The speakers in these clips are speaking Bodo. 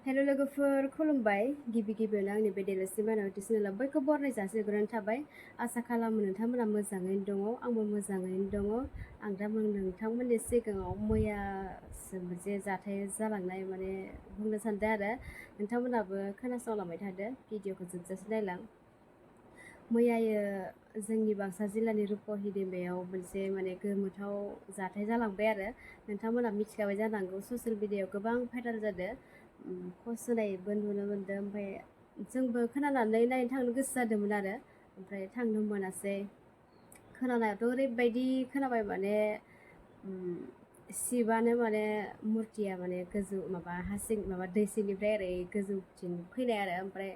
हेलो लोगोफोर खुलुमबाय गिबियावनो आंनि बे देलायस्रि मानावथि चेनेलाव बयखौबो बरायनाय जासिग्रोनाय थाबाय आसा खालामो नोंथांमोना मोजाङैनो दङ आंबो मोजाङैनो दङ आं दा नोंथांमोननि सिगाङाव मैयासो मोनसे जाथाय जालांनाय माने बुंनो सानदों आरो नोंथांमोनाबो खोनासंलांबाय थादो भिडिअखौ जोबजासे नायलां मैयायो जोंनि बाक्सा जिल्लानि रुपहि दैमायाव मोनसे माने गोमोथाव जाथाय जालांबाय आरो नोंथांमोना मिथिखाबाय जानांगौ ससियेल मिडियायाव गोबां भाइराल जादों पस्ट होनायबो नुनो मोनदों ओमफ्राय जोंबो खोनानानै नायनो थांनो गोसो जादोंमोन आरो ओमफ्राय थांनो मोनासै खोनानायाथ' ओरैबायदि खोनाबाय माने शिबानो माने मुर्तिया माने गोजौ माबा हासिं माबा दै सिंनिफ्राय ओरै गोजौथिं फैनाय आरो ओमफ्राय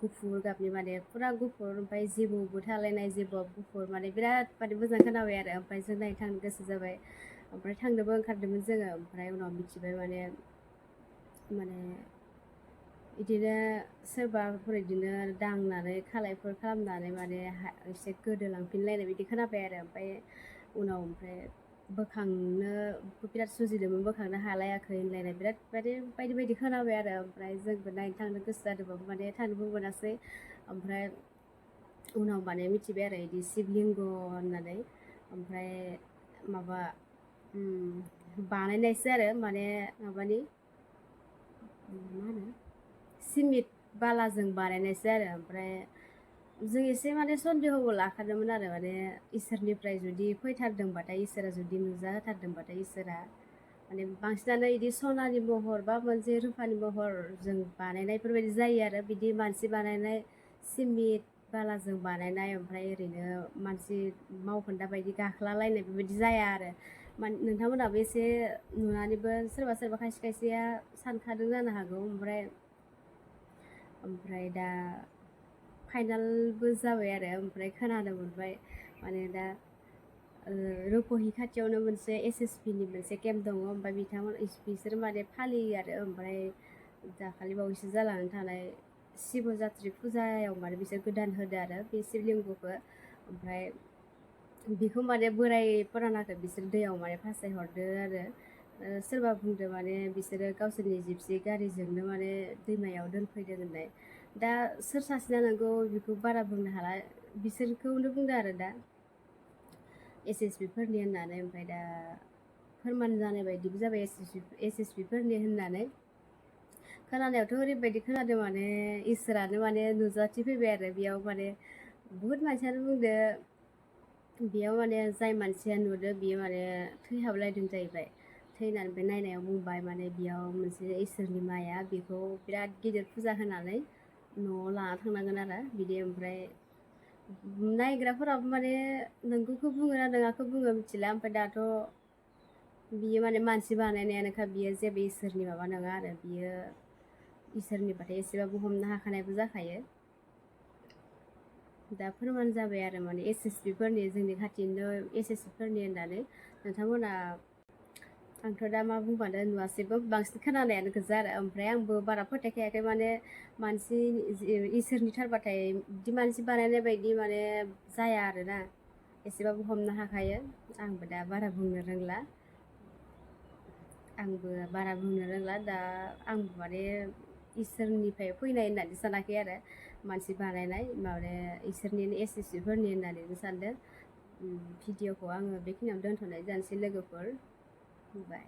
गुफुर गाबनि माने फुरा गुफुर ओमफ्राय जिबौबो थालायनाय जिबौआ गुफुर माने बिराद माने मोजां खोनाबाय आरो ओमफ्राय जों नायनो थांनो गोसो जाबाय ओमफ्राय थांनोबो ओंखारदोंमोन जोङो ओमफ्राय उनाव मिथिबाय माने बिदिनो सोरबाफोर बिदिनो दांनानै खालायफोर खालामनानै माने एसे गोदोलांफिनलायनाय बिदि खोनाबाय आरो ओमफ्राय उनाव ओमफ्राय बोखांनो बिराद सुजिदोंमोन बोखांनो हालायाखै होनलायनाय बिराद बायदि खोनाबाय आरो ओमफ्राय जोंबो नायनो थांनो गोसो जादोंबाबो माने थांनोबो मोनासै ओमफ्राय उनाव माने मिथिबाय आरो बिदि शिवलिंग होननानै ओमफ्राय माबा बानायनायसो आरो माने माबानि मा होनो सिमेन्ट बालाजों बानायनायसो आरो ओमफ्राय जों एसे माने सन्देहबो लाखादोंमोन आरो माने इसोरनिफ्राय जुदि फैथारदोंबाथाय इसोरा जुदि नुजाहोथारदोंबाथाय इसोरा माने बांसिनानो बिदि सनानि महर बा मोनसे रुफानि महर जों बानायनायफोरबायदि जायो आरो बिदि मानसि बानायनाय सिमेन्ट बालाजों बानायनाय ओमफ्राय ओरैनो मानसि मावखोन्दा बायदि गाखोलालायनाय बेबायदि जाया आरो नोंथांमोनाबो एसे नुनानैबो सोरबा खायसेया सानखादों जानो हागौ ओमफ्राय दा फाइनालबो जाबाय आरो ओमफ्राय खोनानो मोनबाय माने दा रुपहि खाथियावनो मोनसे एसएसपिनि मोनसे केम्प दङ ओमफ्राय बिसोर माने फालियो आरो ओमफ्राय दाखालि बावैसो जालांनानै थानाय शिव जात्रि फुजायाव माने बिसोर गोदान होदो आरो बे शिवलिंगखौ ओमफ्राय बेखौ माने बोराय पुरानाखौ बिसोर दैयाव माने फासायहरदो आरो सोरबा बुंदों माने बिसोरो गावसोरनि जिपसि गारिजोंनो माने दैमायाव दोनफैदों होननाय दा सोर सासेना नंगौ बेखौ बारा बुंनो हाला बिसोरखौनो बुंदों आरो दा एसएसपिफोरनि होननानै ओमफ्राय दा फवरमान जानाय बायदिबो जाबाय एसएसपिफोरनि होननानै खोनानायावथ' ओरैबायदि खोनादों माने इसोरानो माने नुजाथिफैबाय आरो बेयाव माने बुहुत मानसियानो बुंदो बेयाव माने जाय मानसिया नुदो बियो माने थैहाबलायदों जाहैबाय थैनानै बे नायनायाव बुंबाय माने बेयाव मोनसे इसोरनि माया बेखौ बिराद गिदिर फुजा होनानै न'आव लाना थांनांगोन आरो बिदि ओमफ्राय नायग्राफोराबो माने नोंगौखौ बुङो ना नङाखौ बुङो मिथिला ओमफ्राय दाथ' बियो माने मानसि बानायनायानोखा बियो जेबो इसोरनि माबा नङा आरो बियो इसोरनिबाथाय एसेबाबो हमनो हाखानायबो जाखायो दा फोरमान जाबाय आरो माने एसएसपिफोरनि जोंनि खाथिनो एसएसपिफोरनि होननानै नोंथांमोना आंथ' दा मा बुंबानो नुवासैबो बांसिन खोनानायानो गोजा आरो ओमफ्राय आंबो बारा फोथायखायाखै माने मानसि इसोरनि थारबाथाय बिदि मानसि बानायनाय बायदि माने जाया आरोना एसेबाबो हमनो हाखायो आंबो दा बारा बुंनो रोंला दा आंबो माने इसोरनिफ्राय फैनाय होननानै सानाखै आरो मानसि बानायनाय माने इसोरनिनो एसएसपिफोरनि होननानैबो सानदों भिडिअखौ आङो बेखिनियाव दोनथ'नाय जानोसै लोगोफोर बाय